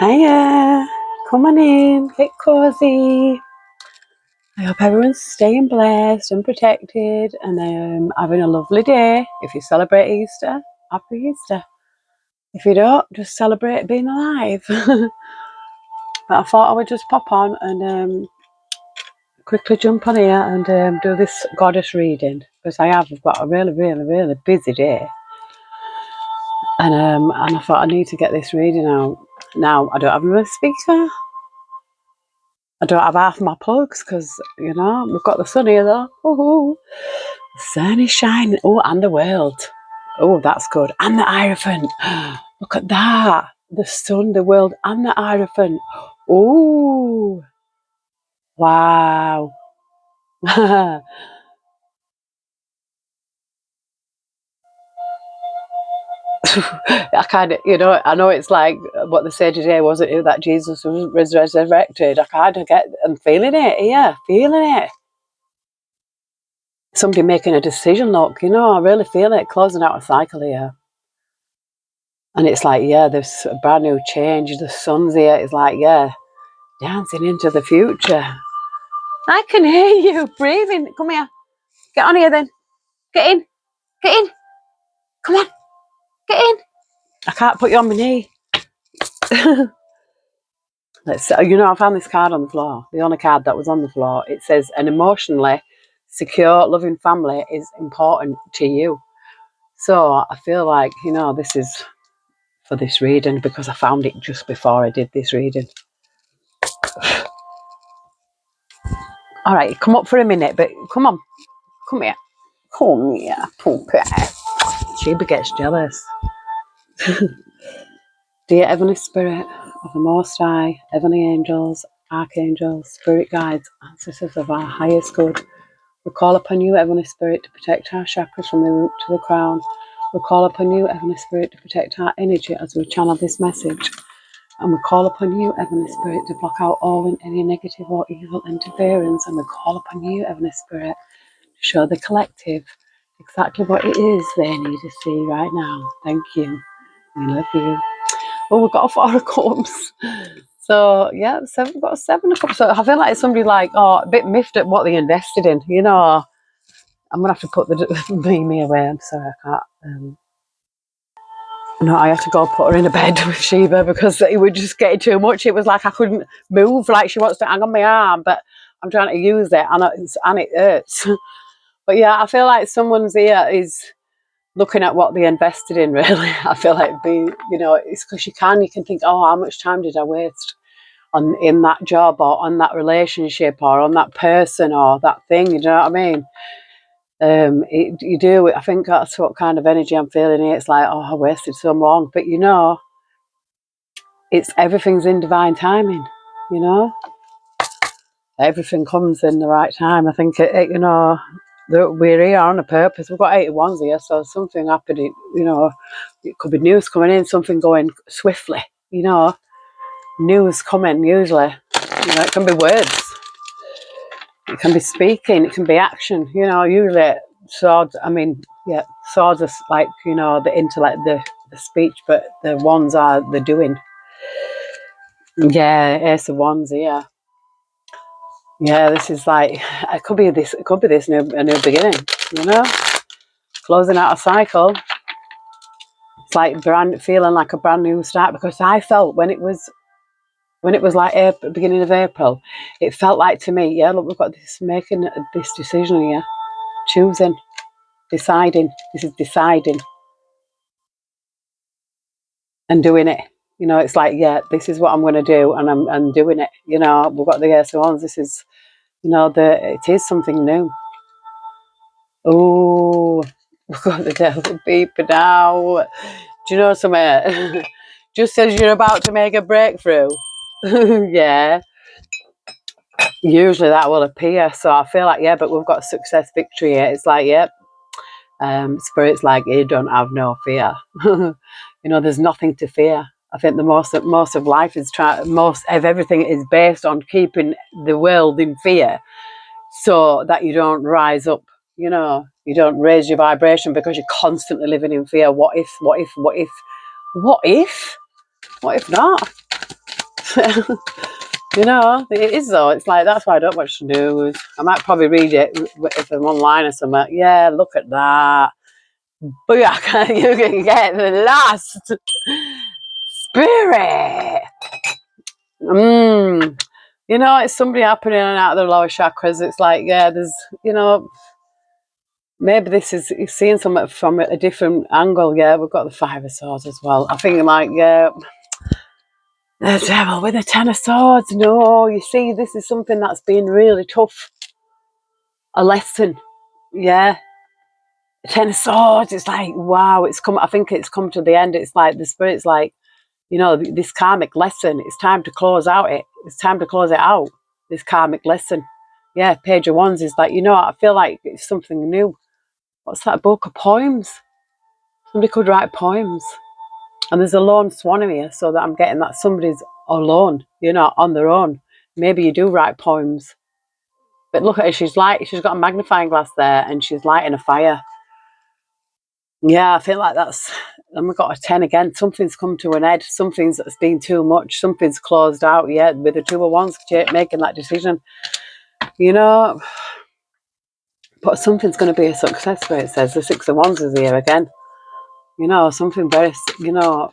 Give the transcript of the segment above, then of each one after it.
Hiya, come on in, get cozy. I hope everyone's staying blessed and protected and having a lovely day. If you celebrate Easter, happy Easter. If you don't, just celebrate being alive. But I thought I would just pop on and quickly jump on here and do this goddess reading because I've got a really busy day. And I thought I need to get this reading out. Now, I don't have a speaker. I don't have half my plugs because, we've got the sun here though. Ooh, the sun is shining. Oh, and the world. Oh, that's good. And the Hierophant. Look at that. The sun, the world, and the Hierophant. Oh, wow. I kind of, I know it's like what they said today, wasn't it, that Jesus was resurrected. I kind of I'm feeling it here, feeling it. Somebody making a decision, look, I really feel it, closing out a cycle here. And it's like, there's a brand new change. The sun's here. It's like, dancing into the future. I can hear you breathing. Come here. Get on here then. Get in. Get in. Come on. Get in. I can't put you on my knee. I found this card on the floor. The only card that was on the floor. It says, an emotionally secure, loving family is important to you. So I feel like, this is for this reading because I found it just before I did this reading. All right, come up for a minute, but come on. Come here. Come here, Pookie. Sheba gets jealous. Dear Heavenly Spirit of the Most High, Heavenly Angels, Archangels, Spirit Guides, Ancestors of our highest good, we call upon you, Heavenly Spirit, to protect our chakras from the root to the crown. We call upon you, Heavenly Spirit, to protect our energy as we channel this message. And we call upon you, Heavenly Spirit, to block out all and any negative or evil interference. And we call upon you, Heavenly Spirit, to show the collective exactly what it is they need to see right now. Thank you. We love you. Oh, we've got a 4 of Cups. So, we've got a 7 of Cups. So I feel like somebody a bit miffed at what they invested in. I'm going to have to put me away. I'm sorry, I can't. No, I had to go put her in a bed with Sheba because it was just getting too much. It was like I couldn't move, like she wants to hang on my arm, but I'm trying to use it and it hurts. But I feel like someone's here is looking at what they invested in, really. I feel like it's because you can think, oh, how much time did I waste in that job or on that relationship or on that person or that thing, you know what I mean? You do. I think that's what kind of energy I'm feeling here. It's like, oh, I wasted so long. But it's everything's in divine timing, everything comes in the right time. I think we're here on a purpose. We've got 81s here, so something happening, it could be news coming in, something going swiftly, news coming usually. It can be words, it can be speaking, it can be action, usually swords. Swords are like, the intellect, the speech, but the wands are the doing. Ace of Wands here. This is like, it could be this a new beginning, closing out a cycle. It's like feeling like a brand new start, because I felt when it was like April, beginning of April, it felt like to me, look, we've got this, making this decision here, choosing, deciding. This is deciding and doing it. It's like, this is what I'm going to do, and I'm doing it. We've got the Ace of Wands. This is, it is something new. Oh, we've got the devil peeper now. Do you know something? Just as you're about to make a breakthrough, usually that will appear. So I feel like, but we've got success, victory here. It's like, Spirit's like, you don't have no fear. There's nothing to fear. I think the most of life is most of everything is based on keeping the world in fear, so that you don't rise up. You don't raise your vibration because you're constantly living in fear. What if not? You know, it is though. It's like, that's why I don't watch the news. I might probably read it if I'm online or something. Yeah, look at that. Booyaka, you can get the last spirit. You know, it's somebody happening out of the lower chakras. It's like, yeah, there's, you know, maybe this is seeing something from a different angle. Yeah, we've got the Five of Swords as well. I think, like, yeah, the Devil with the Ten of Swords. No, you see, this is something that's been really tough. A lesson. Yeah. Ten of Swords. It's like, wow, it's come. I think it's come to the end. It's like the Spirit's like, you know, this karmic lesson. It's time to close out it. It's time to close it out. This karmic lesson. Yeah, Page of Wands is like, you know, I feel like it's something new. What's that book of poems? Somebody could write poems. And there's a lone swan here, so that I'm getting that somebody's alone, you know, on their own. Maybe you do write poems. But look at her, she's got a magnifying glass there and she's lighting a fire. Yeah, I feel like that's, and we've got a 10 again. Something's come to an end. Something's that's been too much. Something's closed out. Yeah, with the Two of Wands making that decision. You know, but something's going to be a success, where it says the Six of Wands is here again. You know, something very, you know,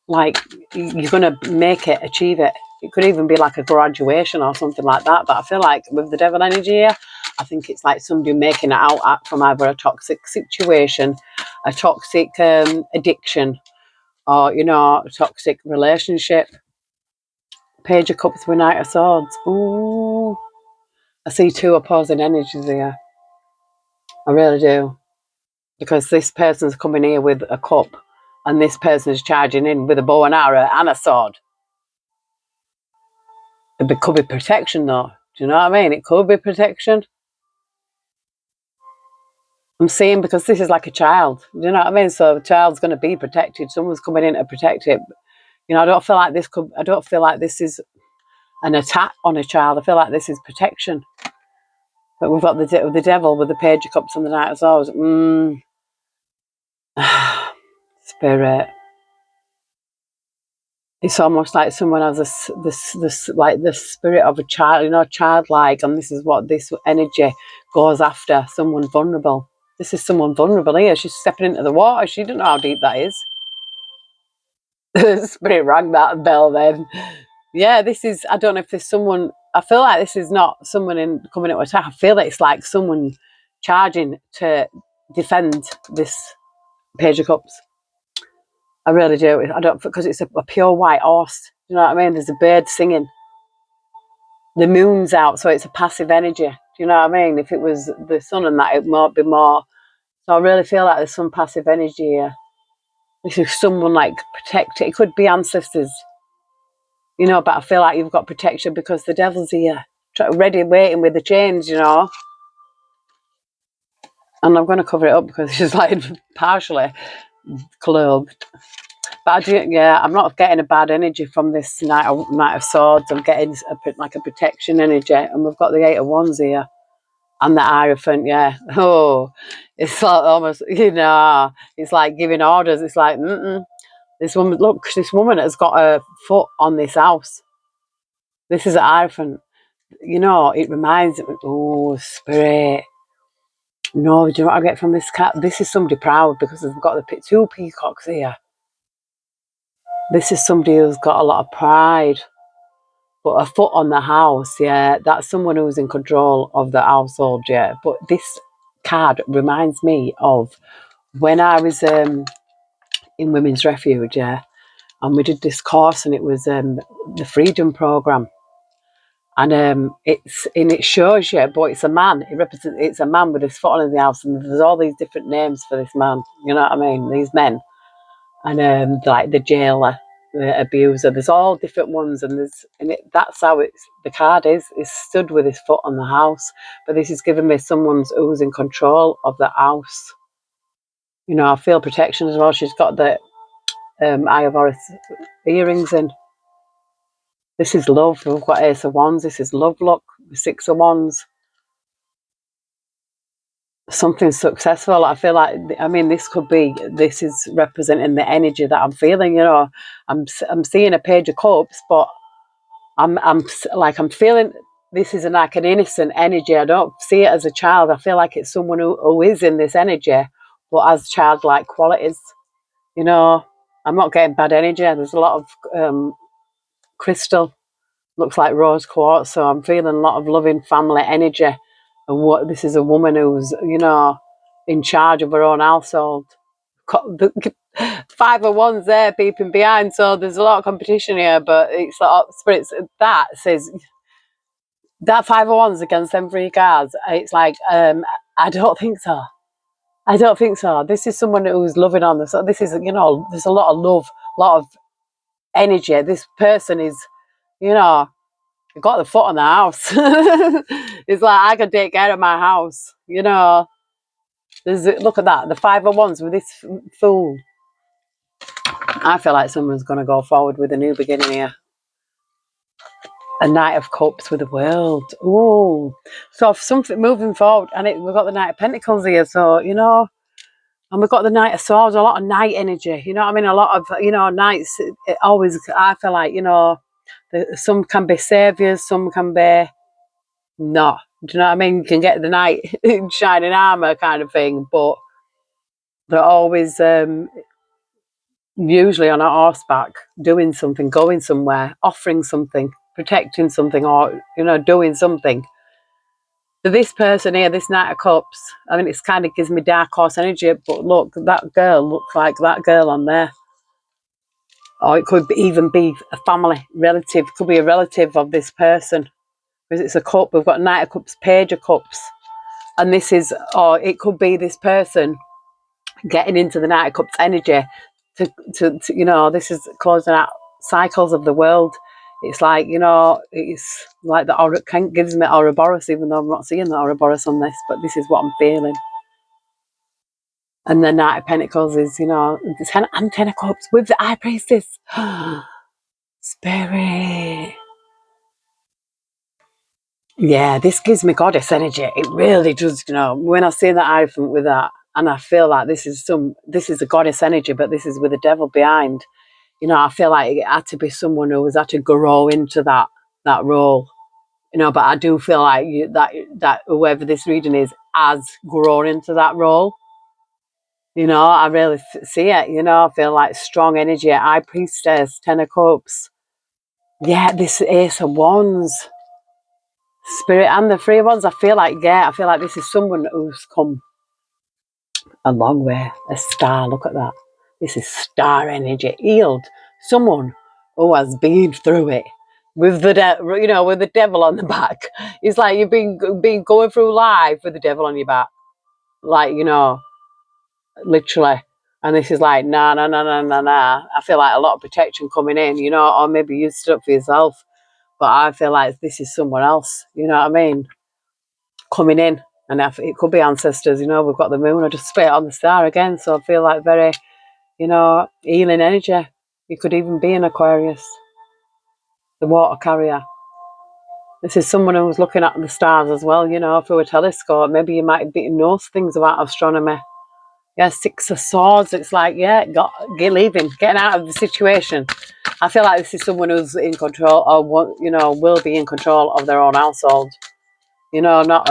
like you're going to make it, achieve it. It could even be like a graduation or something like that. But I feel like with the Devil energy here, I think it's like somebody making it out from either a toxic situation, a toxic addiction, or, you know, a toxic relationship. Page of Cups with Knight of Swords. Ooh. I see two opposing energies here. I really do. Because this person's coming here with a cup and this person's charging in with a bow and arrow and a sword. It could be protection though. Do you know what I mean? It could be protection. I'm seeing, because this is like a child. Do you know what I mean? So the child's going to be protected. Someone's coming in to protect it. You know, I don't feel like this is an attack on a child. I feel like this is protection. But we've got the Devil with the Page of Cups and the Knight of Swords. Spirit. It's almost like someone has this like the spirit of a child, you know, childlike, and this is what this energy goes after. Someone vulnerable. This is someone vulnerable here. She's stepping into the water. She doesn't know how deep that is. The spirit rang that bell then. Yeah, this is, I don't know if there's someone, I feel like this is not someone coming into attack. I feel like it's like someone charging to defend this Page of Cups. I really do. I don't, because it's a pure white horse. You know what I mean? There's a bird singing. The moon's out, so it's a passive energy. Do you know what I mean? If it was the sun and that, it might be more. So I really feel like there's some passive energy here. This is someone like protected. It could be ancestors, you know, but I feel like you've got protection because the Devil's here, ready, waiting with the chains, you know. And I'm going to cover it up because she's like partially clothed. But I'm not getting a bad energy from this Knight of Swords. I'm getting like a protection energy. And we've got the Eight of Wands here. And the Hierophant, yeah. Oh, it's like almost, you know, it's like giving orders. It's like, this woman has got a foot on this house. This is a Hierophant. You know, it reminds me, oh, Spirit. No, do you know what I get from this cat? This is somebody proud because they've got the two peacocks here. This is somebody who's got a lot of pride. But a foot on the house, yeah, that's someone who's in control of the household, yeah. But this card reminds me of when I was in Women's Refuge, yeah, and we did this course, and it was the Freedom Programme. And it shows you, but it's a man. It's a man with his foot on the house, and there's all these different names for this man. You know what I mean? These men, and like the jailer, the abuser. There's all different ones, and that's how the card is. It's stood with his foot on the house, but this is giving me someone who's in control of the house. You know, I feel protection as well. She's got the Eye of Horus earrings in. This is love. We've got Ace of Wands. This is love. Look, Six of Wands. Something successful. I feel like, I mean, this is representing the energy that I'm feeling. You know, I'm seeing a Page of Cups, but I'm feeling this is like an innocent energy. I don't see it as a child. I feel like it's someone who is in this energy, but has childlike qualities. You know, I'm not getting bad energy. There's a lot of crystal, looks like rose quartz. So I'm feeling a lot of loving family energy. And what this is a woman who's, you know, in charge of her own household. The 5 of Wands there peeping behind, so there's a lot of competition here. But it's like spirits that says that 5 of Wands against them 3 cards. It's like I don't think so. I don't think so. This is someone who's loving on this. So this is, you know, there's a lot of love, a lot of energy. This person is, you know, got the foot on the house. It's like I can take care of my house. You know, look at that, the 5 of Wands with this fool. I feel like someone's going to go forward with a new beginning here. A Knight of Cups with the World. Oh, so something moving forward, and we've got the Knight of Pentacles here. So, you know, and we've got the Knight of Swords. A lot of knight energy. You know what I mean? A lot of, you know, knights. It always, I feel like, you know, some can be saviors, some can be not. Do you know what I mean? You can get the knight in shining armor kind of thing, but they're always usually on a horseback, doing something, going somewhere, offering something, protecting something, or, you know, doing something. So this person here, this Knight of Cups, I mean, it's kind of gives me dark horse energy, but look, that girl looks like that girl on there. Or it could even be a family relative, could be a relative of this person. Because it's a cup, we've got Knight of Cups, Page of Cups. And this is, or it could be this person getting into the Knight of Cups energy to you know, this is closing out cycles of the world. It's like, you know, it's like the gives me Ouroboros, even though I'm not seeing the Ouroboros on this, but this is what I'm feeling. And the Knight of Pentacles is, you know, and 10 of Cups with the High Priestess. Spirit. Yeah, this gives me goddess energy. It really does, you know, when I see that Hierophant with that, and I feel like this is a goddess energy, but this is with the devil behind. You know, I feel like it had to be someone who has had to grow into that role. You know, but I do feel like that whoever this reading is has grown into that role. You know, I really see it. You know, I feel like strong energy. High Priestess, 10 of Cups. Yeah, this Ace of Wands. Spirit and the 3 of Wands. I feel like this is someone who's come a long way. A star, look at that. This is star energy. Healed. Someone who has been through it. With the you know, with the devil on the back. It's like you've been going through life with the devil on your back. Like, you know, literally. And this is like, nah. I feel like a lot of protection coming in, you know, or maybe you stood up for yourself. But I feel like this is someone else, you know what I mean? Coming in. And it could be ancestors, you know, we've got the moon. I just spit it on the star again. So I feel like very, you know, healing energy. You could even be an Aquarius, the water carrier. This is someone who's looking at the stars as well, you know, through a telescope. Maybe you might know things about astronomy. Yeah, 6 of Swords. It's like, yeah, leaving, getting out of the situation. I feel like this is someone who's in control, or, you know, will be in control of their own household. You know, not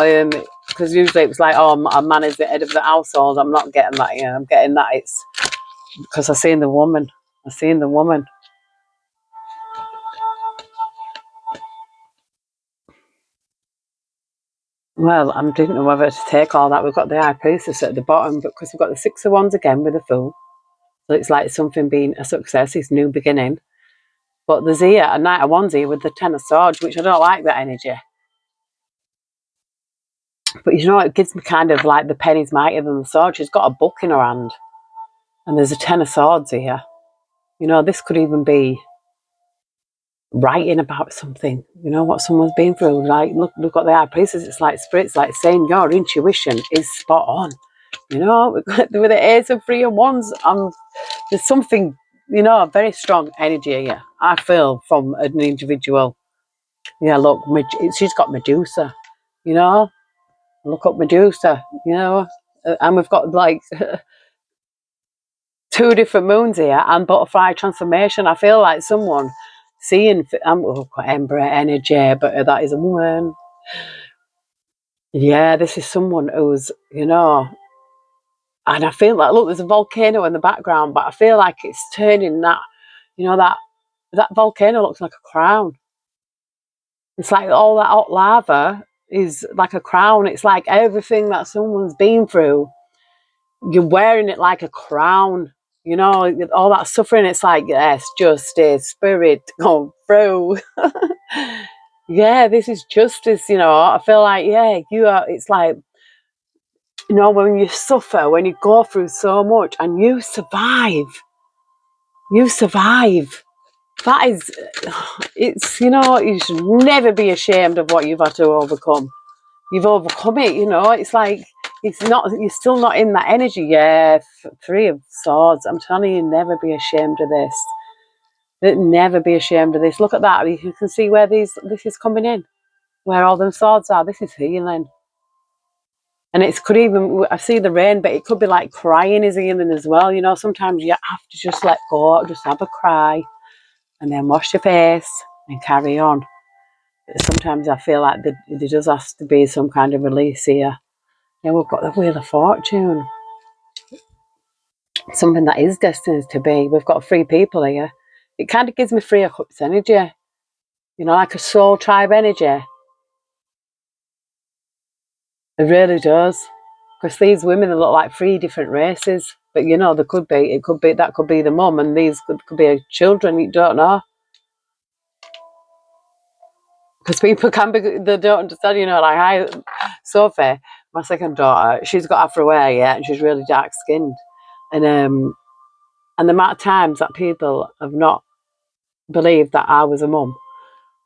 because usually it's like, oh, a man is the head of the household. I'm not getting that here. I'm getting that it's because I've seen the woman. Well, I didn't know whether to take all that. We've got the High Priestess at the bottom, but because we've got the 6 of Wands again with the Fool. So it's like something being a success, it's new beginning. But there's here a Knight of Wands here with the 10 of Swords, which I don't like that energy. But you know, it gives me kind of like the penny's mightier than the sword. She's got a book in her hand. And there's a 10 of Swords here. You know, this could even be writing about something, you know, what someone's been through. Like, look, we've got the High Priestess. It's like spirits like saying your intuition is spot on. You know, with the Ace of 3 of Wands, there's something, you know, a very strong energy here, I feel, from an individual. Yeah, look, she's got Medusa, you know, look up Medusa, you know, and we've got like 2 different moons here and butterfly transformation. I feel like someone seeing, Ember energy, but that is a woman. Yeah, this is someone who's, and I feel like, look, there's a volcano in the background, but I feel like it's turning that, that volcano looks like a crown. It's like all that hot lava is like a crown. It's like everything that someone's been through, you're wearing it like a crown. All that suffering, it's like, yes, justice, spirit, come through. Yeah, this is justice, I feel like, yeah, it's like, when you suffer, when you go through so much and you survive, that is, you should never be ashamed of what you've had to overcome. You've overcome it, it's like, you're still not in that energy. Yeah, Three of Swords. I'm telling you, never be ashamed of this. Never be ashamed of this. Look at that. You can see where this is coming in, where all them swords are. This is healing. And it could even, I see the rain, but it could be like crying is healing as well. Sometimes you have to just let go, just have a cry, and then wash your face and carry on. But sometimes I feel like there does have to be some kind of release here. Yeah, we've got the Wheel of Fortune. Something that is destined to be. We've got 3 people here. It kind of gives me 3 of Cups energy. Like a soul tribe energy. It really does. Because these women, they look like 3 different races. But there could be, that could be the mum, and these could be children, you don't know. Because people can be, they don't understand, like Sophie, my second daughter, she's got afro hair, yeah, and she's really dark skinned. And the amount of times that people have not believed that I was a mum,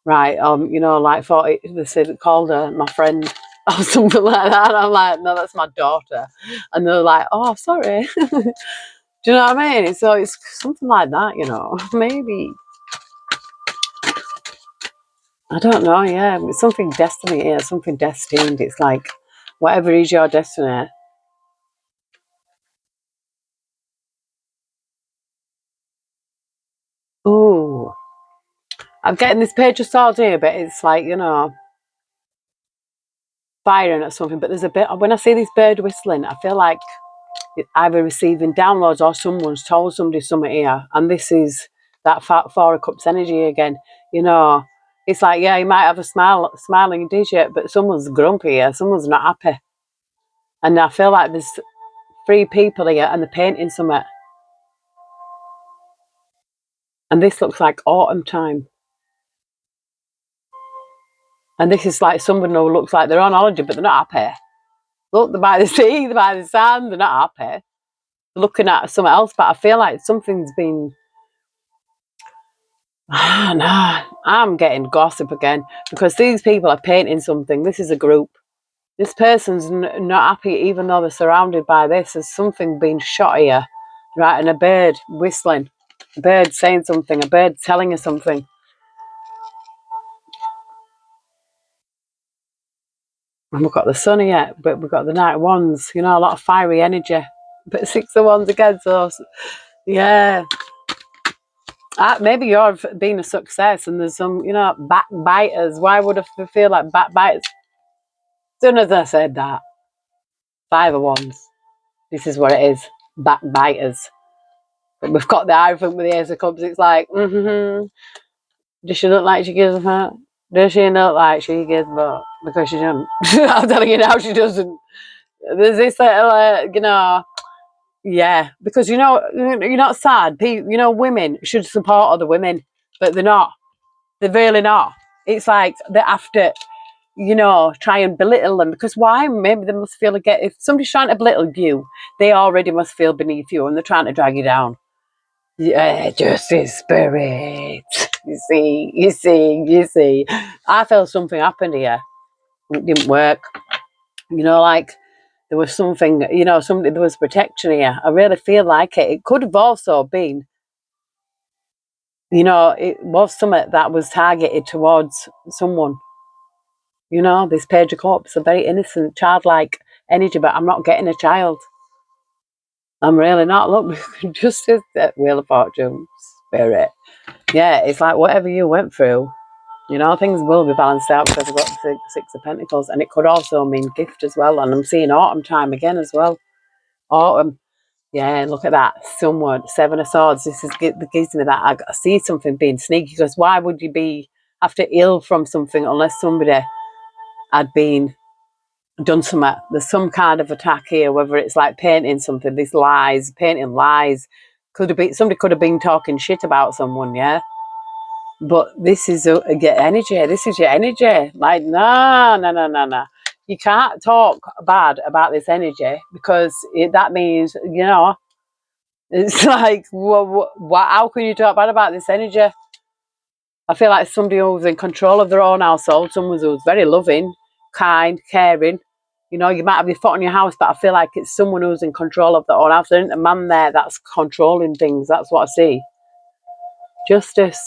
right? Like thought they said, called her my friend or something like that. And I'm like, no, that's my daughter. And they're like, oh, sorry. Do you know what I mean? So it's something like that, maybe. I don't know, yeah. It's something destiny here, something destined. It's like, whatever is your destiny. Ooh. I'm getting this Page of Swords here, but it's like, firing at something. But there's a bit, when I see this bird whistling, I feel like either receiving downloads or someone's told somebody something here. And this is that 4 of Cups energy again. It's like, yeah, you might have a smiling digit, but someone's grumpy here, someone's not happy. And I feel like there's 3 people here and they're painting something. And this looks like autumn time. And this is like someone who looks like they're on holiday, but they're not happy. Look, they're by the sea, they're by the sand, they're not happy. They're looking at something else, but I feel like something's been... no, I'm getting gossip again because these people are painting something. This is a group. This person's not happy even though they're surrounded by this. There's something being shot here, right? And a bird whistling, a bird saying something, a bird telling her something. And we've got the sun here, but we've got the Knight of Wands, a lot of fiery energy. But 6 of Wands again, so yeah. Maybe you're being a success and there's some, backbiters. Why would I feel like backbiters? As soon as I said that, 5 of Wands. This is what it is, backbiters. But we've got the Hierophant with the Ace of Cups. It's like, does she look like she gives a fuck? Does she look like she gives a fuck? Because she doesn't. I'm telling you now, she doesn't. There's this little, yeah, because you're not sad. Women should support other women, but they're not. They're really not. It's like they're after, try and belittle them. Because why? Maybe they must feel again. If somebody's trying to belittle you, they already must feel beneath you, and they're trying to drag you down. Yeah, justice spirit. You see. I felt something happened here. It didn't work. Like there was something, there was protection here. I really feel like it. It could have also been, it was something that was targeted towards someone. This Page of Cups, a very innocent, childlike energy, but I'm not getting a child. I'm really not. Look, just as that Wheel of Fortune, spirit. Yeah, it's like whatever you went through, you know, things will be balanced out because I've got the Six of Pentacles. And it could also mean gift as well. And I'm seeing autumn time again as well. Autumn. Yeah, look at that. Someone, Seven of Swords. This is gives me that. I see something being sneaky because why would you be after ill from something unless somebody had been done something? There's some kind of attack here, whether it's like painting something, these lies, painting lies. Could have been somebody could have been talking shit about someone, yeah. But this is your energy. This is your energy. Like, no. You can't talk bad about this energy because that means, you know, it's like, how can you talk bad about this energy? I feel like somebody who's in control of their own household, someone who's very loving, kind, caring. You know, you might have your foot on your house, but I feel like it's someone who's in control of their own house. There isn't a man there that's controlling things. That's what I see. Justice.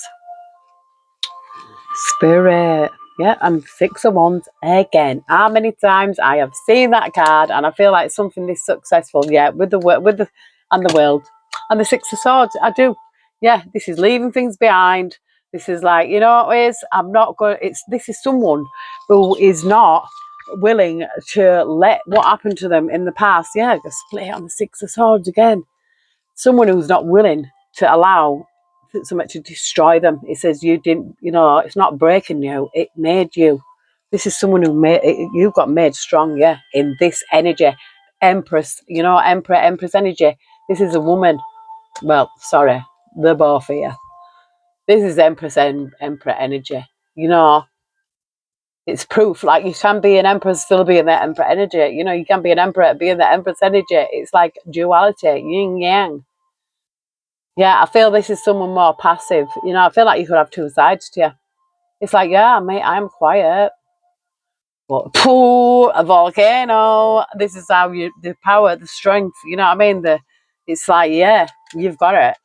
Spirit. Yeah, and Six of Wands again. How many times I have seen that card and I feel like something is successful. Yeah, with the and the world and the Six of Swords. I do. Yeah, this is leaving things behind. This is like, you know what it is? I'm not going. This is someone who is not willing to let what happened to them in the past. Yeah, just play on the Six of Swords again. Someone who's not willing to allow something to destroy them. It says you didn't, you know, it's not breaking you, it made you. This is someone who made you got made strong, yeah, in this energy. Empress, you know, Empress energy. This is a woman. Well, sorry, they're both here. This is Empress Emperor energy. You know, it's proof. Like you can be an Empress still being the Emperor energy. You know, you can be an Emperor being the Empress energy. It's like duality, yin yang. Yeah, I feel this is someone more passive. You know, I feel like you could have two sides to you. It's like, yeah, mate, I'm quiet. But pooh, a volcano. This is how you the power, the strength, you know what I mean? It's like, yeah, you've got it.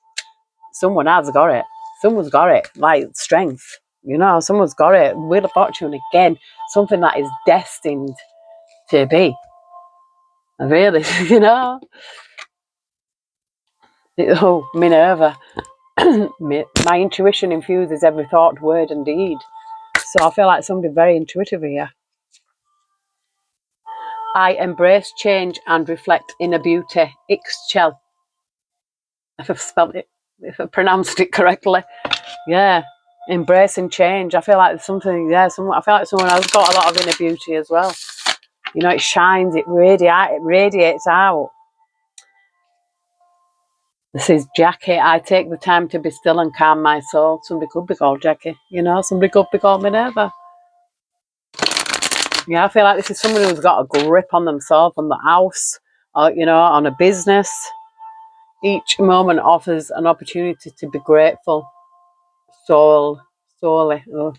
Someone has got it. Someone's got it. Like strength. You know, someone's got it. Wheel of Fortune again. Something that is destined to be. Really, you know. Oh, Minerva. My intuition infuses every thought, word, and deed. So I feel like somebody very intuitive here. I embrace change and reflect inner beauty. Ixchel. If I've spelled it, if I pronounced it correctly. Yeah. Embracing change. I feel like something, yeah, I feel like someone has got a lot of inner beauty as well. You know, it shines, it radiates out. This is Jackie. I take the time to be still and calm my soul. Somebody could be called Jackie. You know, somebody could be called Minerva. Yeah, I feel like this is someone who's got a grip on themselves, on the house, or, you know, on a business. Each moment offers an opportunity to be grateful. Solely. Oh.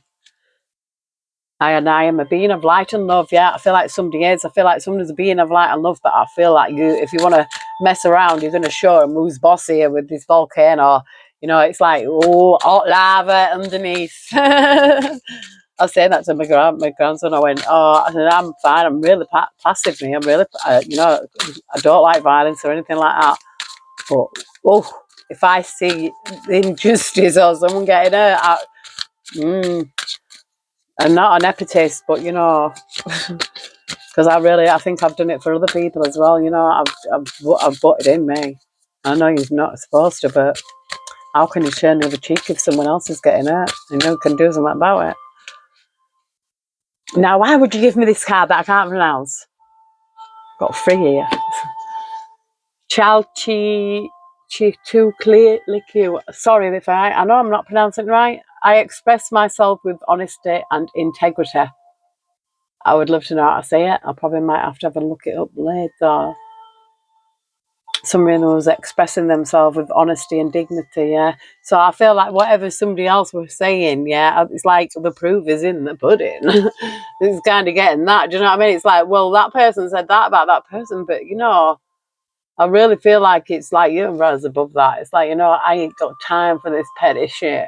I am a being of light and love. Yeah, I feel like somebody is. I feel like somebody's a being of light and love, but I feel like if you want to mess around, you're going to show them who's boss here with this volcano. You know, it's like, oh, hot lava underneath. I was saying that to my grandson. I went, oh, I said, I'm fine. I'm really passive. I'm really, you know, I don't like violence or anything like that. But, oh, if I see injustice or someone getting hurt, I'm not an epitaph, but, you know, because I think I've done it for other people as well. You know, I've butted in me. I know you're not supposed to, but how can you turn the other cheek if someone else is getting hurt and you can do something about it? Now, why would you give me this card that I can't pronounce? Got three here. Chalchi Chitukliku. Sorry if I know I'm not pronouncing it right. I express myself with honesty and integrity. I would love to know how to say it. I probably might have to have a look it up later. Someone was expressing themselves with honesty and dignity, yeah. So I feel like whatever somebody else was saying, yeah, it's like the proof is in the pudding. It's kind of getting that. Do you know what I mean? It's like, well, that person said that about that person, but, you know, I really feel like it's like you and rise above that. It's like, you know, I ain't got time for this petty shit.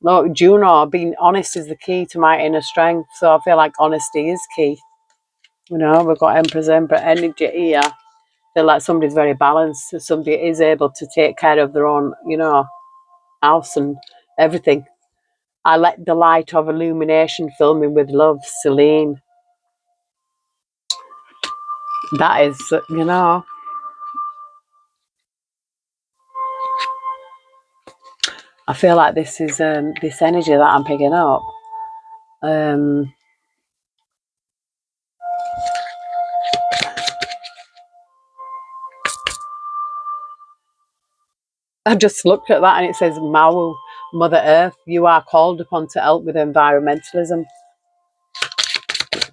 Look, Juno, being honest is the key to my inner strength. So I feel like honesty is key. You know, we've got Empress energy here. I feel like somebody's very balanced. Somebody is able to take care of their own, you know, house and everything. I let the light of illumination fill me with love, Celine. That is, I feel like this is this energy that I'm picking up. I just looked at that and it says, Mawu, Mother Earth, you are called upon to help with environmentalism.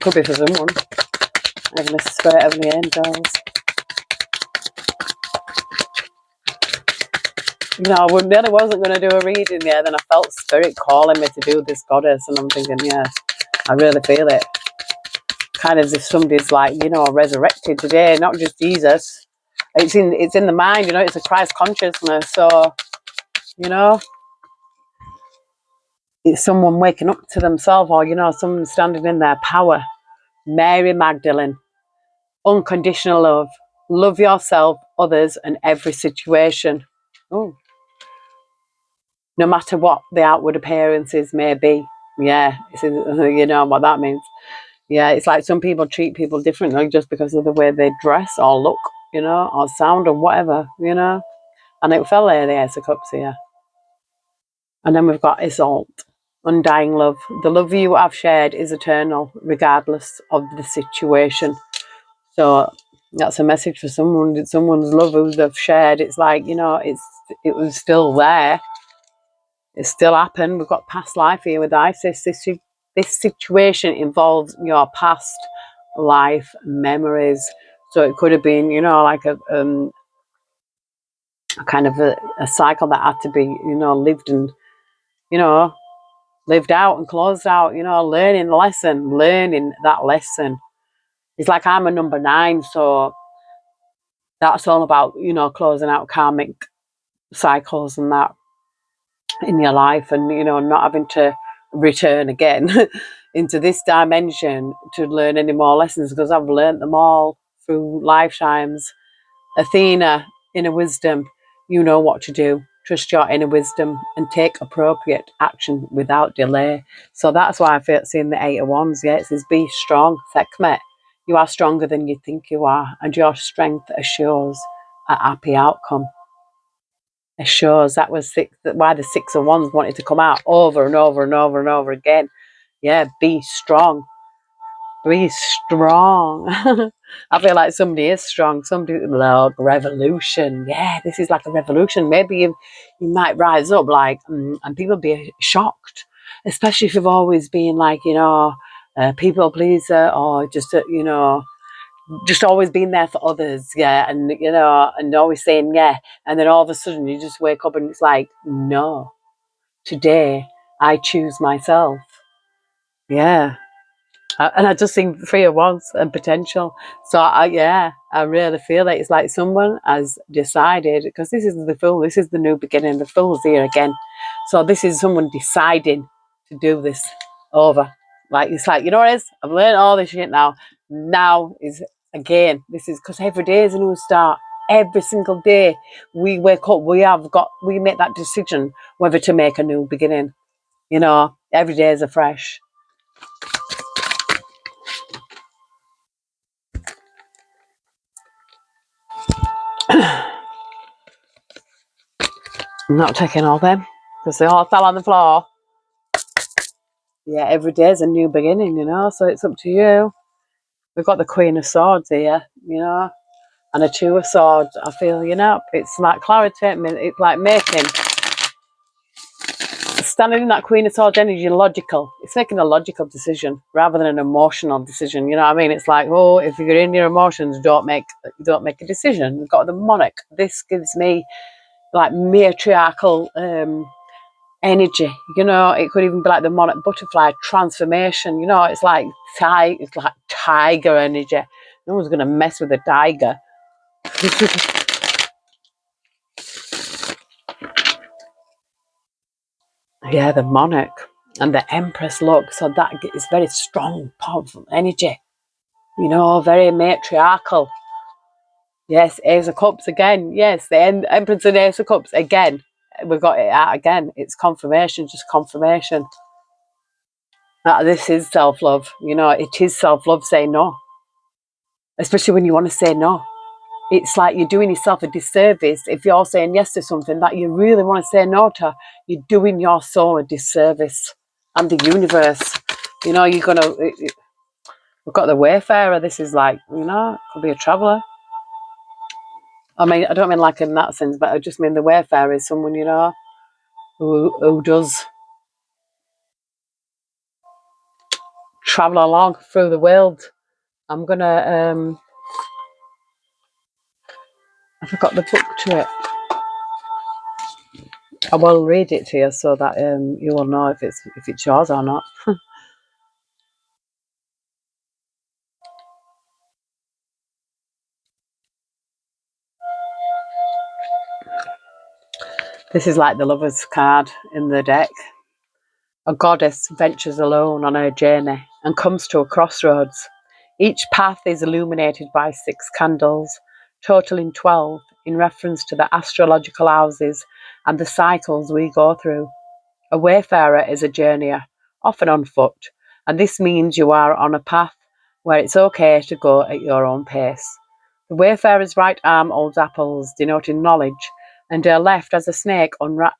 Could be for someone. Heavenly Spirit, Heavenly Angels. I really wasn't going to do a reading there. Then I felt Spirit calling me to do this goddess. And I'm thinking, yeah, I really feel it. Kind of as if somebody's like, resurrected today, not just Jesus. It's in the mind, it's a Christ consciousness. So, it's someone waking up to themselves, or, someone standing in their power. Mary Magdalene. Unconditional love. Love yourself, others, and every situation. Oh. No matter what the outward appearances may be. Yeah, you know what that means. Yeah, it's like some people treat people differently just because of the way they dress or look, or sound or whatever, And it fell there, the Ace of Cups here. And then we've got Isolde. Undying love. The love you have shared is eternal, regardless of the situation. So that's a message for someone. Someone's love who they've shared. It's like, it was still there. It still happened. We've got past life here with Isis. This situation involves your past life memories. So it could have been, like a kind of a cycle that had to be, lived and, lived out and closed out. Learning that lesson. It's like I'm a number 9, so that's all about, closing out karmic cycles and that in your life, and not having to return again into this dimension to learn any more lessons, because I've learned them all through lifetimes. Athena, inner wisdom, you know what to do. Trust your inner wisdom and take appropriate action without delay. So that's why I feel seeing the 8 of Wands. Yeah, it says be strong, Sekhmet. You are stronger than you think you are, and your strength assures a happy outcome. Assures. That was why the 6 of Wands wanted to come out over and over and over and over again. Yeah, be strong. Be strong. I feel like somebody is strong. Somebody, like, revolution. Yeah, this is like a revolution. Maybe you might rise up, like, and people be shocked, especially if you've always been like, a people pleaser, or just, just always being there for others, yeah, and and always saying yeah, and then all of a sudden you just wake up and it's like, no, today I choose myself. Yeah. And I just think 3 of Wands and potential. So I really feel it. It's like someone has decided, because this is the Fool, this is the new beginning. The Fool's here again. So this is someone deciding to do this over. Like, it's like, what it is? I've learned all this shit now. Now is again. This is because every day is a new start. Every single day we wake up, we make that decision whether to make a new beginning. Every day is a fresh. I'm not taking all them because they all fell on the floor. Yeah, every day is a new beginning, so it's up to you. We've got the Queen of Swords here, and a 2 of Swords. I feel, it's like clarity. It's like standing in that Queen of Swords energy, logical. It's making a logical decision rather than an emotional decision. You know what I mean? It's like, oh, if you're in your emotions, don't make a decision. We've got the Monarch. This gives me like matriarchal energy, it could even be like the monarch butterfly transformation, it's like tiger energy. No one's going to mess with a tiger. Yeah, the monarch and the empress, look, so that is very strong, powerful energy, very matriarchal. Yes, Ace of Cups again. Yes, the Empress and Ace of Cups again. we've got it out again. It's confirmation, just confirmation that this is self-love. You know, it is self-love saying no, especially when you want to say no. It's like you're doing yourself a disservice if you're saying yes to something that you really want to say no to. You're doing your soul a disservice and the universe. You know, you're gonna. We've got the wayfarer. This is like, you know, could be a traveller. I mean, I don't mean like in that sense, but I just mean the wayfarer is someone, you know, who does travel along through the world. I'm gonna. I forgot the book to it. I will read it to you so that you will know if it's yours or not. This is like the Lover's card in the deck. A goddess ventures alone on her journey and comes to a crossroads. Each path is illuminated by 6 candles, totaling 12, in reference to the astrological houses and the cycles we go through. A wayfarer is a journeyer, often on foot, and this means you are on a path where it's okay to go at your own pace. The wayfarer's right arm holds apples, denoting knowledge, and her left has a snake wrapped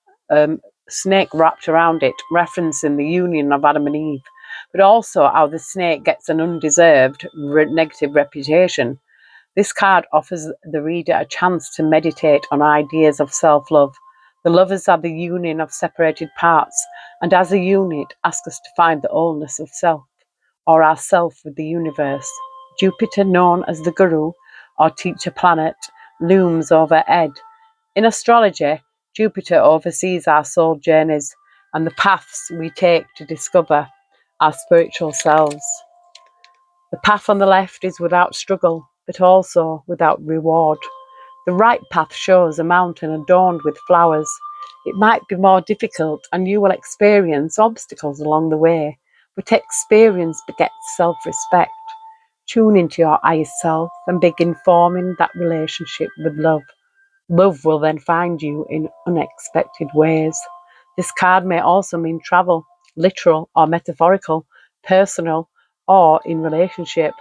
around it, referencing the union of Adam and Eve, but also how the snake gets an undeserved negative reputation. This card offers the reader a chance to meditate on ideas of self-love. The lovers are the union of separated parts, and as a unit ask us to find the wholeness of self, or our self with the universe. Jupiter, known as the Guru, or teacher planet, looms overhead. In astrology, Jupiter oversees our soul journeys and the paths we take to discover our spiritual selves. The path on the left is without struggle, but also without reward. The right path shows a mountain adorned with flowers. It might be more difficult and you will experience obstacles along the way, but experience begets self-respect. Tune into your higher self and begin forming that relationship with love. Love will then find you in unexpected ways. This card may also mean travel, literal or metaphorical, personal or in relationship.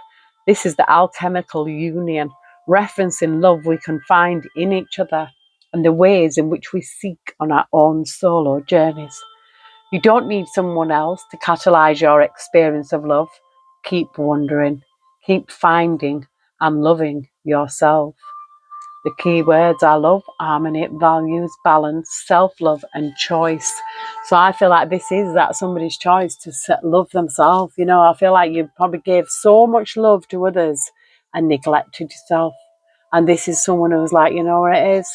This is the alchemical union, referencing love we can find in each other and the ways in which we seek on our own solo journeys. You don't need someone else to catalyze your experience of love. Keep wondering, keep finding and loving yourself. The key words are love, harmony, values, balance, self-love and choice. So I feel like this is that somebody's choice to love themselves. You know, I feel like you probably gave so much love to others and neglected yourself. And this is someone who's like, you know what it is?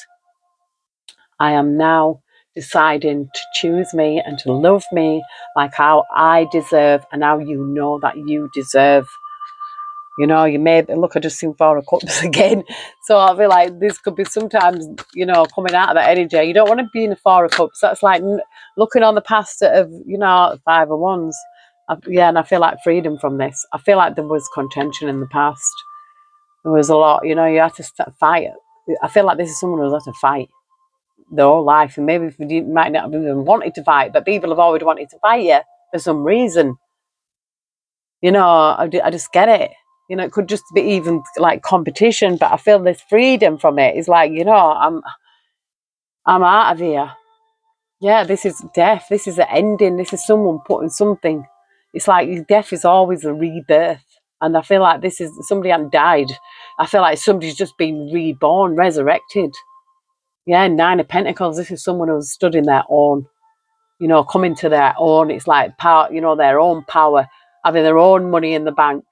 I am now deciding to choose me and to love me like how I deserve and how you know that you deserve. You know, you may look, I just seen 4 of Cups again. So I feel like this could be sometimes, you know, coming out of that energy. You don't want to be in the 4 of Cups. That's like looking on the past of, you know, 5 of Wands. Yeah, and I feel like freedom from this. I feel like there was contention in the past. There was a lot, you know, you had to fight. I feel like this is someone who's had to fight their whole life. And maybe if you might not have even wanted to fight, but people have always wanted to fight you for some reason. You know, I just get it. You know, it could just be even like competition, but I feel this freedom from it is like, you know, I'm out of here. Yeah, this is death. This is the ending. This is someone putting something. It's like death is always a rebirth. And I feel like this is somebody hadn't died. I feel like somebody's just been reborn, resurrected. Yeah, 9 of Pentacles. This is someone who's stood in their own, you know, coming to their own. It's like power, you know, their own power, having their own money in the bank,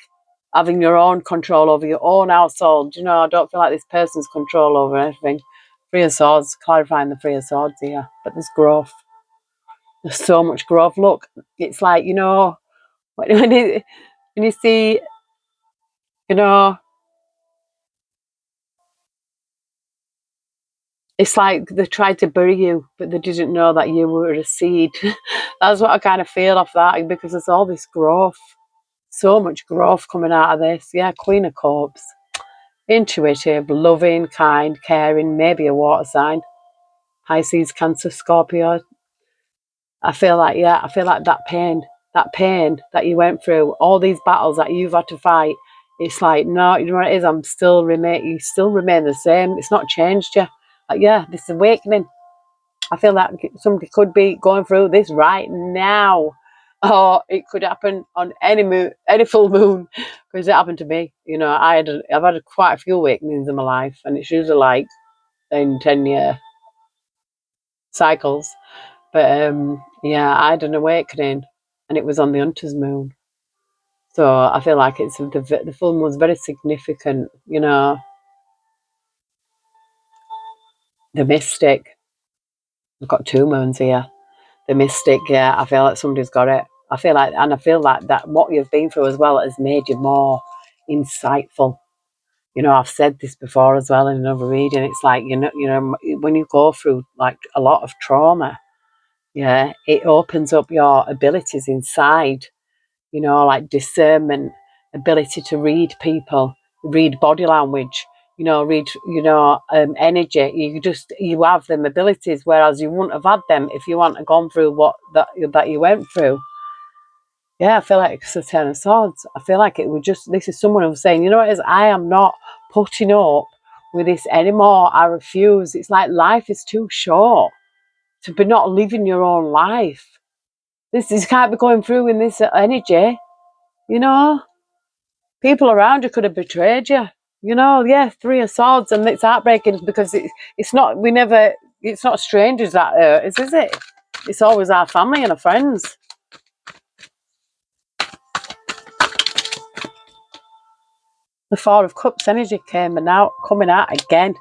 having your own control over your own household. You know, I don't feel like this person's control over anything. 3 of Swords, clarifying the 3 of Swords here. But there's growth. There's so much growth. Look, it's like, you know, when you see, you know, it's like they tried to bury you, but they didn't know that you were a seed. That's what I kind of feel off that, because there's all this growth. So much growth coming out of this. Yeah, Queen of Cups. Intuitive, loving, kind, caring, maybe a water sign. Pisces, Cancer, Scorpio. I feel like, yeah, I feel like that pain that you went through, all these battles that you've had to fight, it's like, no, you know what it is? You still remain the same. It's not changed you. Like, yeah, this awakening. I feel like somebody could be going through this right now. Or it could happen on any moon, any full moon, because it happened to me. You know, I've had quite a few awakenings in my life, and it's usually like in 10-year cycles. But yeah, I had an awakening, and it was on the Hunter's moon. So I feel like it's the full moon's very significant. You know, the mystic. I've got 2 moons here. The mystic. Yeah, I feel like somebody's got it. I feel like that what you've been through as well has made you more insightful. You know, I've said this before as well in another reading. It's like, when you go through like a lot of trauma, yeah, it opens up your abilities inside. You know, like discernment, ability to read people, read body language, read, energy. You have them abilities, whereas you wouldn't have had them if you hadn't gone through what that you went through. Yeah, I feel like it's a 10 of swords. I feel like this is someone who's saying, you know what it is, I am not putting up with this anymore. I refuse. It's like life is too short to be not living your own life. This can't be going through in this energy, you know. People around you could have betrayed you. You know, yeah, 3 of swords, and it's heartbreaking because it's not strangers that hurt, is it? It's always our family and our friends. The 4 of Cups energy coming out again.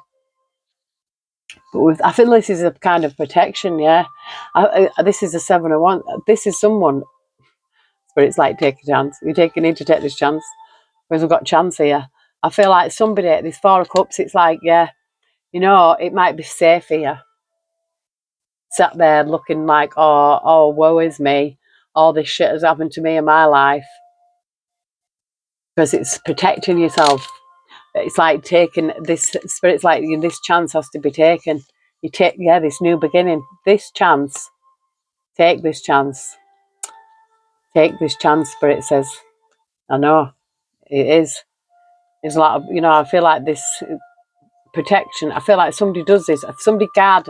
But I feel this is a kind of protection, yeah. This is a 7 of Wands. This is someone, but it's like take a chance. You need to take this chance because we've got chance here. I feel like somebody, this 4 of Cups, it's like, yeah, it might be safe here. Sat there looking like, oh, woe is me. All this shit has happened to me in my life. Because it's protecting yourself. It's like taking this spirit's like this chance has to be taken. You take, yeah, this new beginning, this chance. Take this chance. Take this chance, Spirit says. I know it is. There's a lot of, I feel like this protection. I feel like somebody does this. Somebody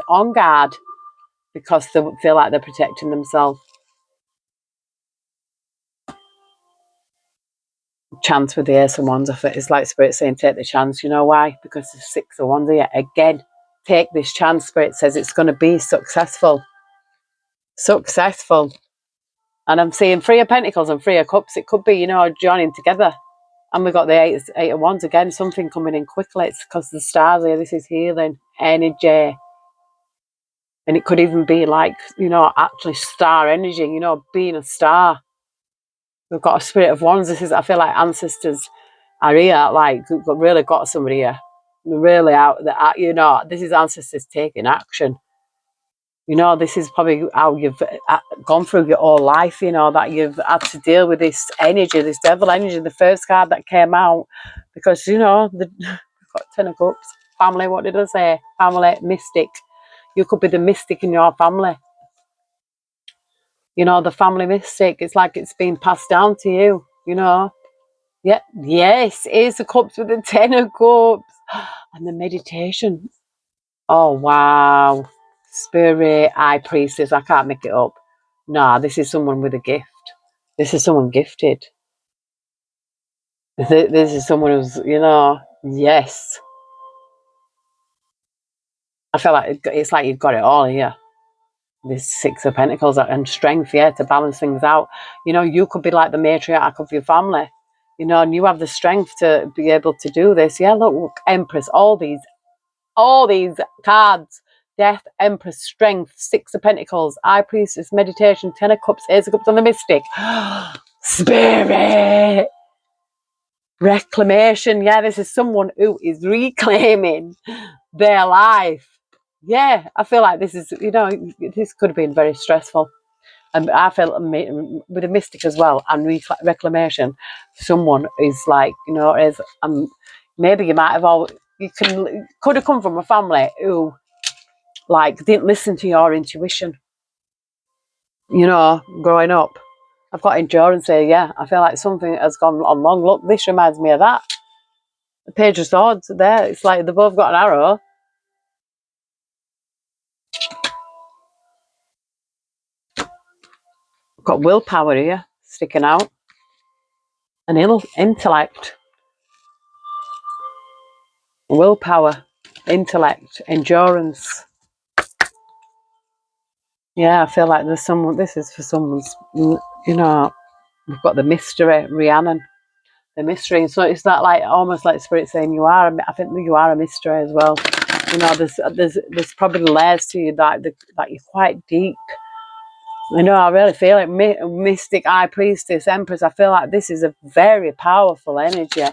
on guard because they feel like they're protecting themselves. Chance with the Ace of Wands. It's like Spirit saying, take the chance. You know why? Because the 6 of Wands here again. Take this chance. Spirit says it's going to be successful. Successful. And I'm seeing 3 of Pentacles and 3 of Cups. It could be, joining together. And we've got the 8 of Wands again. Something coming in quickly. It's because the stars here. This is healing energy. And it could even be like, actually star energy, being a star. We've got a Spirit of Wands. I feel like ancestors are here, like, we've really got somebody here. Really out there, this is ancestors taking action. This is probably how you've gone through your whole life, that you've had to deal with this energy, this devil energy, the first card that came out. Because, we've got 10 of Cups. Family, what did I say? Family, mystic. You could be the mystic in your family. The family mystic. It's like it's been passed down to you, Yeah, yes, Ace of Cups with the 10 of Cups. And the meditation. Oh, wow. Spirit, High Priestess. I can't make it up. Nah, this is someone with a gift. This is someone gifted. This is someone who's, yes. I feel like it's like you've got it all here. This 6 of Pentacles and strength, yeah, to balance things out. You could be like the matriarch of your family, and you have the strength to be able to do this. Yeah, look, Empress, all these cards. Death, Empress, Strength, 6 of Pentacles, High Priestess, Meditation, 10 of Cups, Ace of Cups, and the Mystic. Spirit! Reclamation. Yeah, this is someone who is reclaiming their life. Yeah, I feel like this is, this could have been very stressful. And I feel with a mystic as well and reclamation, someone is like, maybe you might have could have come from a family who like didn't listen to your intuition. You know, growing up, I've got endurance here. Yeah, I feel like something has gone on wrong. Look, this reminds me of that. The Page of Swords there. It's like they've both got an arrow. Got willpower here sticking out, and intellect. Willpower, intellect, endurance. Yeah, I feel like there's someone. This is for someone's. You know, we've got the mystery, Rhiannon. The mystery. So it's that like almost like Spirit saying you are. I think you are a mystery as well. You know, there's probably layers to you that you're quite deep. I know. I really feel it. Mystic, High Priestess, Empress. I feel like this is a very powerful energy.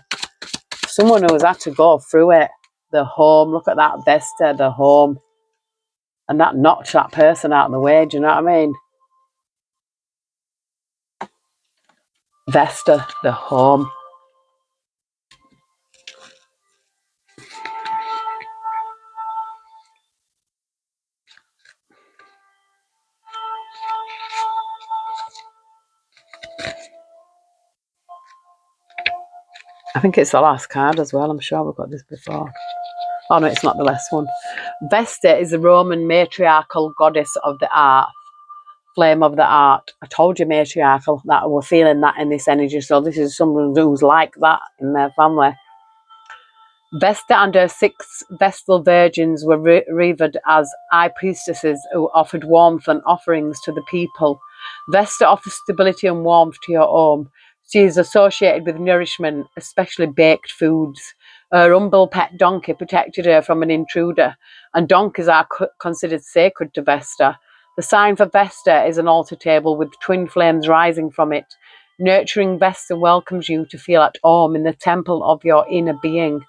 Someone who has had to go through it. The home. Look at that Vesta. The home. And that knocked that person out of the way, do you know what I mean? Vesta, the home. I think it's the last card as well. I'm sure we've got this before. Oh no, it's not the last one. Vesta is the Roman matriarchal goddess of the art, flame of the art. I told you matriarchal, that we're feeling that in this energy. So this is someone who's like that in their family. Vesta and her 6 Vestal virgins were revered as high priestesses who offered warmth and offerings to the people. Vesta offers stability and warmth to your home. She is associated with nourishment, especially baked foods. Her humble pet donkey protected her from an intruder, and donkeys are considered sacred to Vesta. The sign for Vesta is an altar table with twin flames rising from it. Nurturing Vesta welcomes you to feel at home in the temple of your inner being.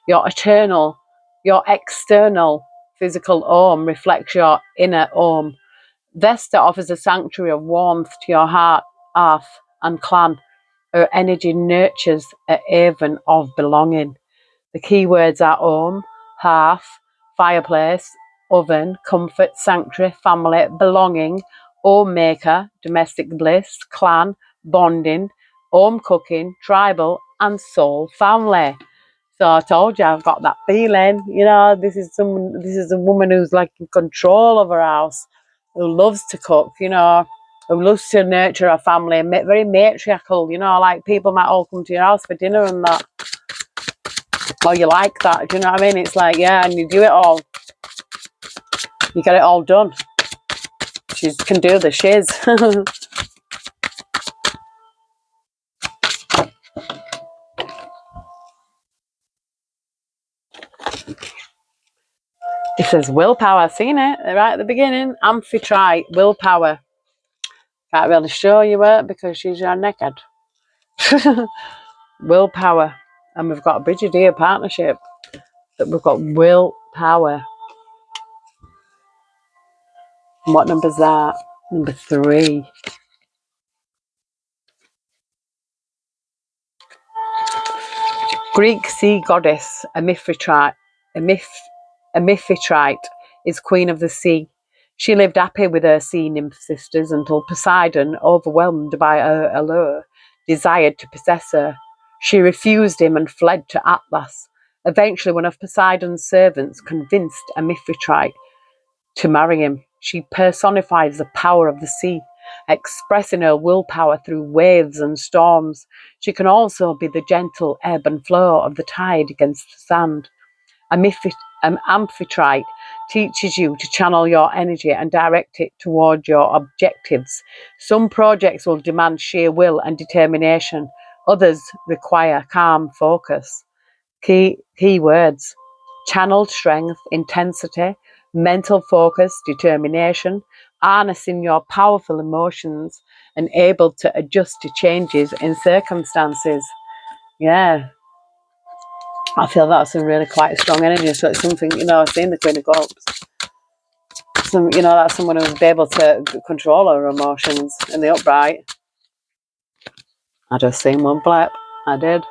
Your external physical home reflects your inner home. Vesta offers a sanctuary of warmth to your heart, hearth, and clan. Her energy nurtures a haven of belonging. The key words are home, hearth, fireplace, oven, comfort, sanctuary, family, belonging, homemaker, domestic bliss, clan, bonding, home cooking, tribal, and soul family. So I told you I've got that feeling, you know, this is a woman who's like in control of her house, who loves to cook, you know, who loves to nurture her family, very matriarchal, you know, like people might all come to your house for dinner and that. Or you like that, do you know what I mean? It's like, yeah, and you do it all. You get it all done. She can do the shiz. It says willpower. Seen it right at the beginning. Amphitrite, willpower. Can't really show you it because she's your naked. Willpower. And we've got a Brigadier partnership. That we've got willpower. And what number's that? Number 3. Greek sea goddess Amphitrite is queen of the sea. She lived happy with her sea nymph sisters until Poseidon, overwhelmed by her allure, desired to possess her. She refused him and fled to Atlas. Eventually, one of Poseidon's servants convinced Amphitrite to marry him. She personifies the power of the sea, expressing her willpower through waves and storms. She can also be the gentle ebb and flow of the tide against the sand. Amphitrite teaches you to channel your energy and direct it toward your objectives. Some projects will demand sheer will and determination. Others require calm focus. Key words: channeled strength, intensity, mental focus, determination, harnessing your powerful emotions, and able to adjust to changes in circumstances. Yeah, I feel that's a really quite strong energy. So it's something, you know, I've seen the Queen of Cups. You know, that's someone who's be able to control her emotions in the upright. I just seen one blip. I did.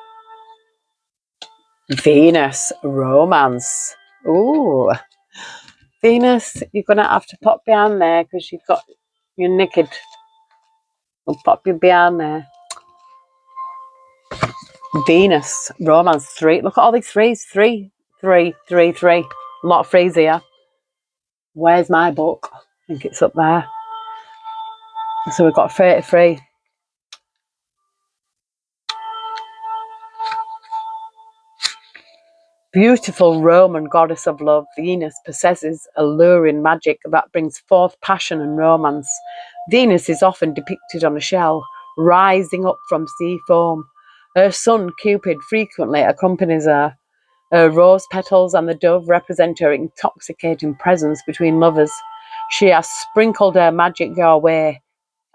Venus, romance. Ooh. Venus, you're going to have to pop behind there because you're naked. We'll pop you behind there. Venus, romance, 3. Look at all these threes. 3, 3, 3, 3. A lot of threes here. Where's my book? I think it's up there. So we've got 33. Beautiful Roman goddess of love, Venus possesses alluring magic that brings forth passion and romance. Venus is often depicted on a shell, rising up from sea foam. Her son, Cupid, frequently accompanies her. Her rose petals and the dove represent her intoxicating presence between lovers. She has sprinkled her magic your way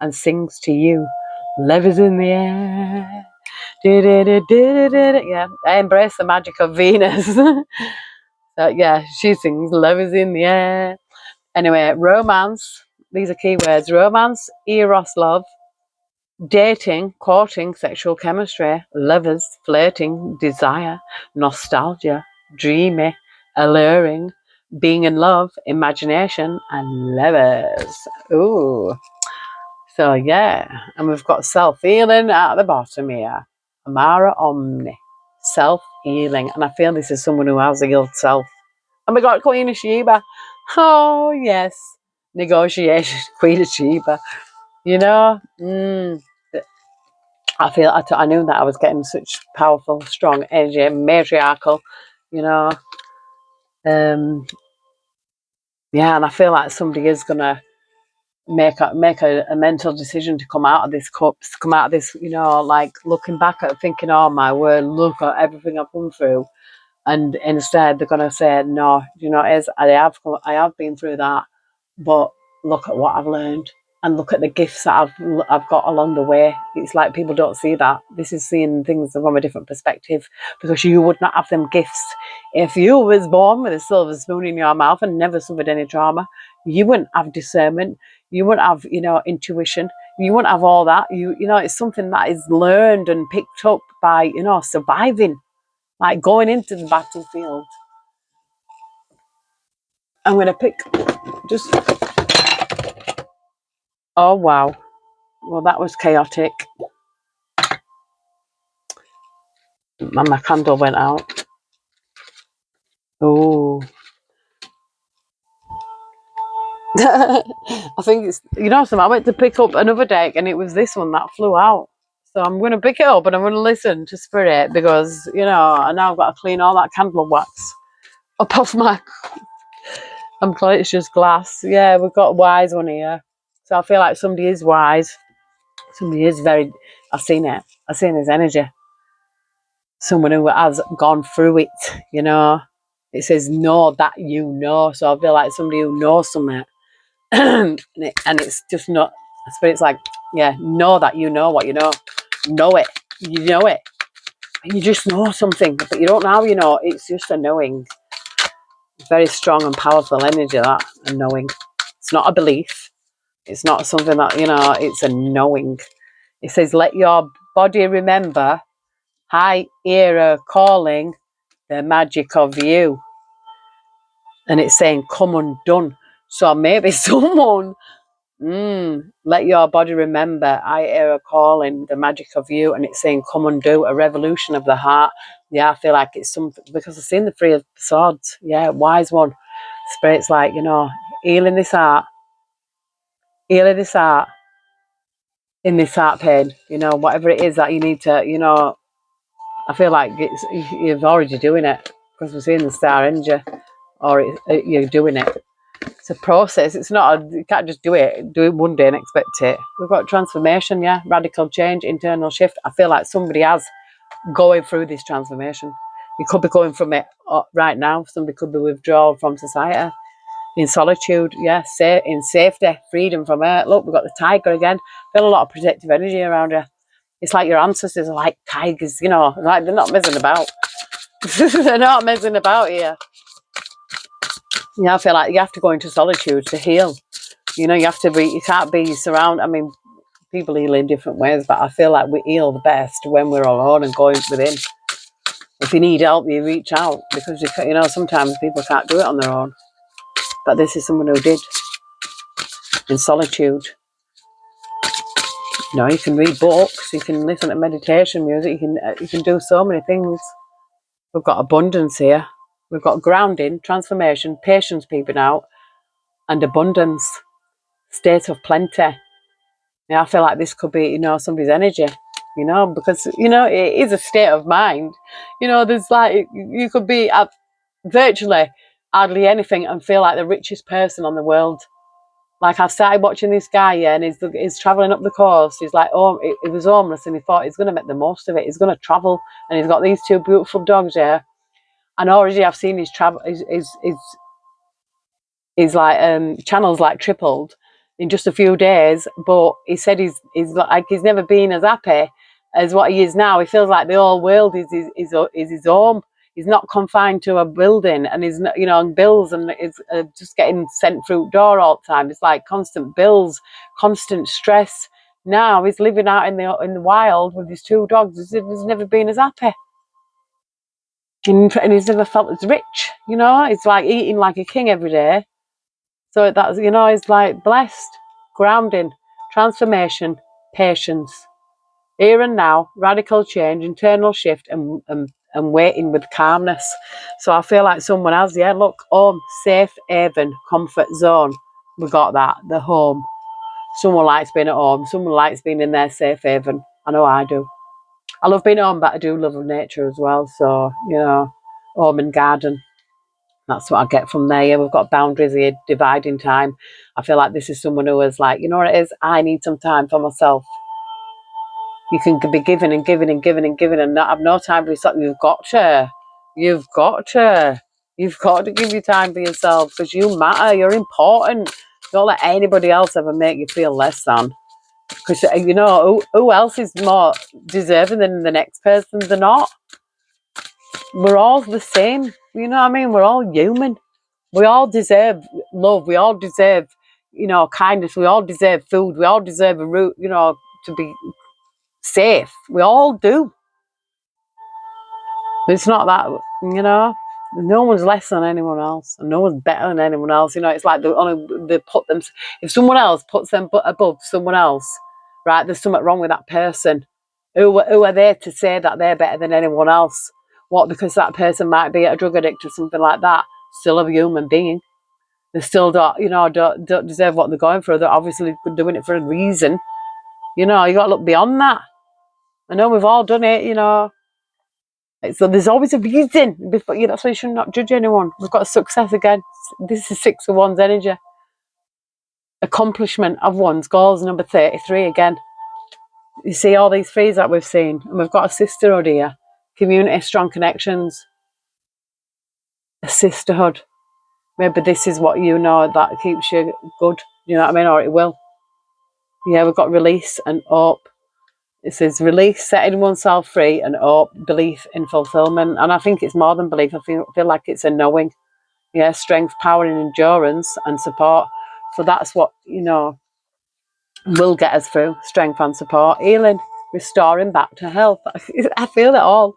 and sings to you. Love is in the air. Yeah, I embrace the magic of Venus. So, yeah, she sings Love is in the air. Anyway, romance. These are keywords. Romance, eros, love. Dating, courting, sexual chemistry. Lovers, flirting, desire. Nostalgia, dreamy, alluring. Being in love, imagination, and lovers. Ooh. So, yeah. And we've got self-healing at the bottom here. Amara Omni. Self-healing. And I feel this is someone who has a healed self. And we got Queen of Sheba. Oh, yes. Negotiation, Queen of Sheba. You know, I knew that I was getting such powerful, strong energy, matriarchal, you know. Yeah, and I feel like somebody is going to make a mental decision to come out of this cups, come out of this, you know, like looking back at thinking, oh my word, look at everything I've gone through. And instead they're going to say, no, you know, I have been through that, but look at what I've learned and look at the gifts that I've got along the way. It's like people don't see that. This is seeing things from a different perspective, because you would not have them gifts if you was born with a silver spoon in your mouth and never suffered any trauma. You wouldn't have discernment. You wouldn't have, you know, intuition. You wouldn't have all that. You know, it's something that is learned and picked up by, you know, surviving, like going into the battlefield. I'm going to pick just, oh wow. Well, that was chaotic. And my candle went out. Oh. I think it's, you know, something. I went to pick up another deck and it was this one that flew out. So I'm going to pick it up and I'm going to listen to Spirit, because, you know, I now I've got to clean all that candle wax up off my, I'm glad it's just glass. Yeah, we've got a wise one here. So I feel like somebody is wise. Somebody is very, I've seen it. I've seen his energy. Someone who has gone through it, you know. It says know that you know. So I feel like somebody who knows something. and it's just not, Spirit's like, yeah, know that you know what you know. Know it. You know it. You just know something, but you don't know how you know. It's just a knowing. Very strong and powerful energy, that, a knowing. It's not a belief. It's not something that, you know, it's a knowing. It says, let your body remember high era calling the magic of you. And it's saying, come undone. So maybe someone, let your body remember high era calling the magic of you. And it's saying, come undo, a revolution of the heart. Yeah, I feel like it's something, because I've seen the 3 of Swords. Yeah, wise one. Spirit's like, you know, healing this heart in this heart pain, you know, whatever it is that you need to, you know, I feel like you're already doing it, because we're seeing the star energy, or you're doing it. It's a process. It's not, you can't just do it one day and expect it. We've got transformation, yeah, radical change, internal shift. I feel like somebody has going through this transformation. You could be going from it right now. Somebody could be withdrawn from society, in solitude, yeah, in safety, freedom from hurt. Look, we've got the tiger again. Feel a lot of protective energy around you. It's like your ancestors are like tigers, you know, like they're not messing about. They're not messing about here. Yeah, I feel like you have to go into solitude to heal. You know, you can't be surrounded. I mean, people heal in different ways, but I feel like we heal the best when we're alone and going within. If you need help, you reach out, because you know, sometimes people can't do it on their own. But this is someone who did, in solitude. You know, you can read books, you can listen to meditation music, you can do so many things. We've got abundance here. We've got grounding, transformation, patience peeping out, and abundance, state of plenty. Yeah, I feel like this could be, you know, somebody's energy, you know, because, you know, it is a state of mind. You know, there's like, you could be at virtually hardly anything and feel like the richest person on the world. Like, I've started watching this guy, yeah, and he's travelling up the coast. He's like, oh, he was homeless and he thought he's going to make the most of it. He's going to travel, and he's got these two beautiful dogs, yeah. And already I've seen his travel, his like channels like tripled in just a few days. But he said he's never been as happy as what he is now. He feels like the whole world is his home. He's not confined to a building, and he's not, you know, on bills, and it's just getting sent through door all the time. It's like constant bills, constant stress. Now he's living out in the wild with his two dogs. He's never been as happy. And he's never felt as rich, you know. It's like eating like a king every day. So that's, you know, it's like blessed, grounding, transformation, patience, here and now, radical change, internal shift, and waiting with calmness. So I feel like someone else, yeah, look, home, safe haven, comfort zone. We got that, the home. Someone likes being at home. Someone likes being in their safe haven. I know I do. I love being at home, but I do love nature as well. So, you know, home and garden. That's what I get from there. Yeah, we've got boundaries here, dividing time. I feel like this is someone who is like, you know what it is? I need some time for myself. You can be giving and giving and giving and giving and not have no time for yourself. You've got to. You've got to. You've got to give you time for yourself, because you matter. You're important. Don't let anybody else ever make you feel less than. Because, you know, who else is more deserving than the next person? They're not. We're all the same. You know what I mean? We're all human. We all deserve love. We all deserve, you know, kindness. We all deserve food. We all deserve a root, you know, to be safe. We all do. It's not that, you know, no one's less than anyone else, and no one's better than anyone else. You know, it's like they put them. If someone else puts them above someone else, right? There's something wrong with that person. Who are they to say that they're better than anyone else? What? Because that person might be a drug addict or something like that. Still a human being. They still don't, you know, don't deserve what they're going through. They're obviously doing it for a reason. You know, you got to look beyond that. I know we've all done it, you know. So there's always a reason. Before, you know, that's why you should not judge anyone. We've got success again. This is 6 of Wands energy. Accomplishment of one's goals, number 33 again. You see all these threes that we've seen. And we've got a sisterhood here. Community, strong connections. A sisterhood. Maybe this is what you know that keeps you good. You know what I mean? Or it will. Yeah, we've got release and hope. It says release, setting oneself free, and hope, belief in fulfillment. And I think it's more than belief. I feel like it's a knowing. Yeah, strength, power, and endurance and support. So that's what, you know, will get us through. Strength and support. Healing, restoring back to health. I feel it all.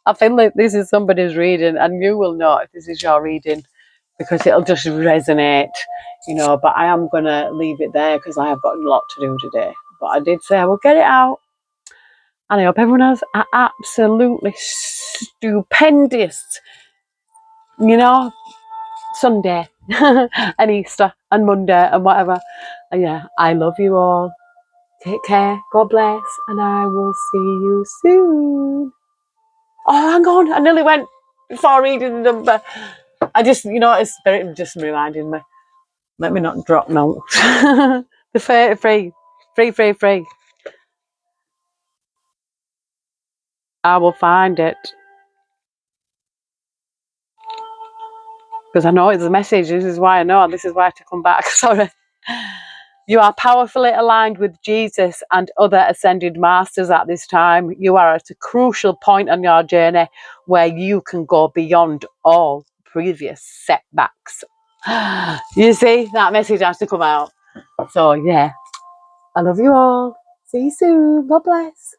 I feel like this is somebody's reading, and you will know if this is your reading, because it'll just resonate, you know. But I am going to leave it there because I have got a lot to do today. But I did say I will get it out. And I hope everyone has an absolutely stupendous, you know, Sunday and Easter and Monday and whatever. And yeah, I love you all. Take care. God bless. And I will see you soon. Oh, hang on. I nearly went before reading the number. I just, you know, it's Spirit just reminding me. Let me not drop notes. The 33. Free. I will find it. Because I know it's a message. This is why I know. This is why I have to come back. Sorry. You are powerfully aligned with Jesus and other ascended masters at this time. You are at a crucial point on your journey where you can go beyond all previous setbacks. You see, that message has to come out. So, yeah, I love you all. See you soon. God bless.